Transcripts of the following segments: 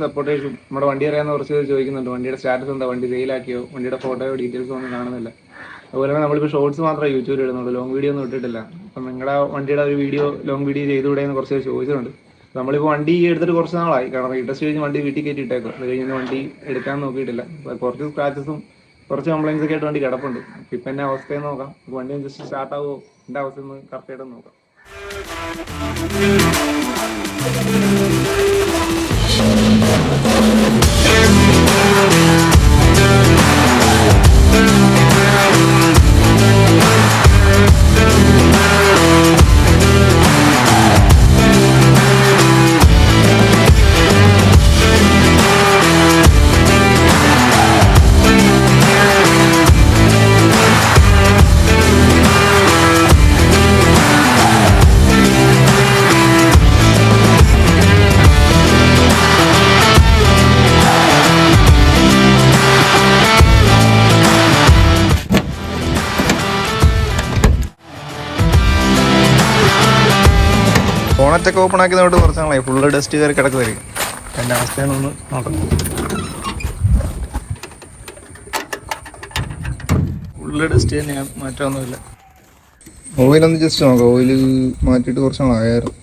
സപ്പോർട്ടേഴ്സും നമ്മുടെ വണ്ടി അറിയാവുന്ന കുറച്ച് പേര് ചോദിക്കുന്നുണ്ട്, വണ്ടിയുടെ സ്റ്റാറ്റസ് എന്താ, വണ്ടി സെയിലാക്കിയോ, വണ്ടിയുടെ ഫോട്ടോയോ ഡീറ്റെയിൽസോ ഒന്നും കാണുന്നില്ല. അതുപോലെ തന്നെ നമ്മളിപ്പോൾ ഷോർട്സ് മാത്രമേ യൂട്യൂബിൽ ഇടുന്നുള്ളൂ, ലോങ് വീഡിയോ ഒന്നും ഇട്ടിട്ടില്ല. അപ്പം നിങ്ങളുടെ വണ്ടിയുടെ ഒരു വീഡിയോ, ലോങ് വീഡിയോ ചെയ്തുകൂടെ എന്ന് കുറച്ച് പേര് ചോദിച്ചിട്ടുണ്ട്. നമ്മളിപ്പോൾ വണ്ടി എടുത്തിട്ട് കുറച്ച് നാളായി, കാരണം ഇൻട്രസ്റ്റ് കഴിഞ്ഞ് വണ്ടി വീട്ടിൽ കയറ്റി ഇട്ടേക്കും. അത് കഴിഞ്ഞ് വണ്ടി എടുക്കാൻ നോക്കിയിട്ടില്ല. കുറച്ച് സ്ക്രാച്ചസും കുറച്ച് കംപ്ലൈൻസ് ഒക്കെ ആയിട്ട് വണ്ടി കിടപ്പുണ്ട്. ഇപ്പം എന്നെ അവസ്ഥയെന്ന് നോക്കാം, വണ്ടി ജസ്റ്റ് സ്റ്റാർട്ട് ആവുമോ, എൻ്റെ അവസ്ഥ ഒന്ന് കറക്റ്റായിട്ട് നോക്കാം. ഫോണറ്റൊക്കെ ഓപ്പൺ ആക്കിയതോട്ട് കുറച്ച് നാളായി, ഫുള്ള് ഡസ്റ്റ് കയറി കിടക്കുമായിരിക്കും. എൻ്റെ അവസ്ഥയൊന്ന് നോക്കാം. ഫുള്ള് ഡസ്റ്റ് തന്നെയാണ്, മാറ്റമൊന്നുമില്ല. ഓയിലൊന്ന് ജസ്റ്റ് നോക്കാം. ഓയിൽ മാറ്റിയിട്ട് കുറച്ച് നാളായിരുന്നു.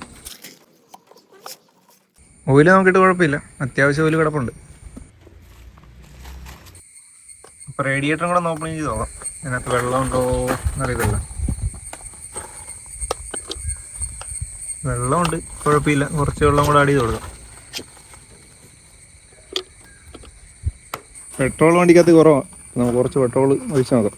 ഓയിൽ നോക്കിയിട്ട് കുഴപ്പമില്ല, അത്യാവശ്യം ഓയിൽ കിടപ്പുണ്ട്. അപ്പോൾ റേഡിയേറ്ററും കൂടെ ഒന്ന് ഓപ്പൺ ചെയ്ത് നോക്കാം, അതിനകത്ത് വെള്ളമുണ്ടോ എന്നറിയത്തില്ല. വെള്ളമുണ്ട്, കുഴപ്പമില്ല. കുറച്ച് വെള്ളം കൂടെ ആഡ് ചെയ്ത് കൊടുക്കാം. പെട്രോൾ വണ്ടിക്കകത്ത് കുറവാണ്, നമുക്ക് കുറച്ച് പെട്രോൾ ഒഴിച്ച് നോക്കാം.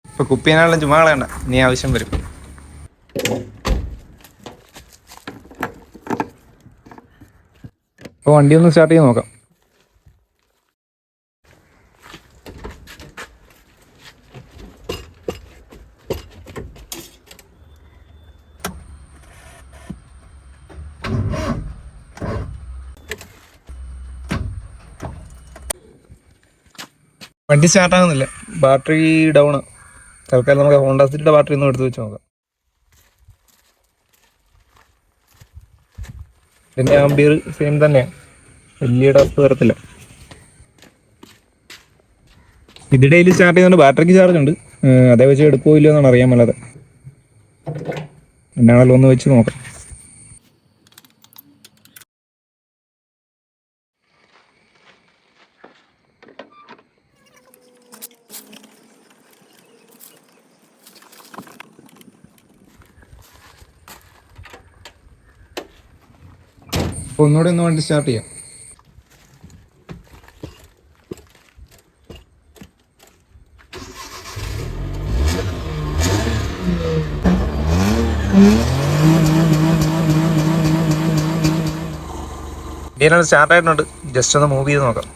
ഇപ്പൊ കുപ്പിനാണെങ്കിലും ചുമ്മാ കളയണ്ട, ഇനി ആവശ്യം വരും. അപ്പോൾ വണ്ടി ഒന്ന് സ്റ്റാർട്ട് ചെയ്ത് നോക്കാം. വണ്ടി സ്റ്റാർട്ടാകുന്നില്ല, ബാറ്ററി ഡൗൺ. തൽക്കാലം നമുക്ക് ഹോണ്ട സിറ്റിയുടെ ബാറ്ററി ഒന്നും എടുത്ത് വെച്ച് നോക്കാം. ഇതിൻ്റെ ആംബിയർ സെയിം തന്നെയാണ്, വലിയ ഡസ്റ്റ് വരത്തില്ല. ഇത് ഡെയിലി സ്റ്റാർട്ട് ചെയ്യുന്നുണ്ട്, ബാറ്ററിക്ക് ചാർജ് ഉണ്ട്. അതേ വെച്ച് എടുക്കുമോ ഇല്ലയോ എന്നാണ് അറിയാൻ മേലാതെ. എന്നാണല്ലോ ഒന്ന് വെച്ച് നോക്കാം. അപ്പോൾ ഒന്നുകൂടെ ഒന്ന് വണ്ടി സ്റ്റാർട്ട് ചെയ്യാം. ഇതിനകത്ത് സ്റ്റാർട്ട് ആയിട്ടുണ്ട്, ജസ്റ്റ് ഒന്ന് മൂവ് ചെയ്ത് നോക്കാം.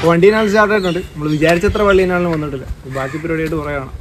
വണ്ടീനാൽ സ്റ്റാർട്ട് ആയിട്ടുണ്ട്. നമ്മൾ വിചാരിച്ചത്ര വള്ളീനാളും വന്നിട്ടില്ല. ബാക്കി പരിപാടിയായിട്ട് കുറേ കാണാം.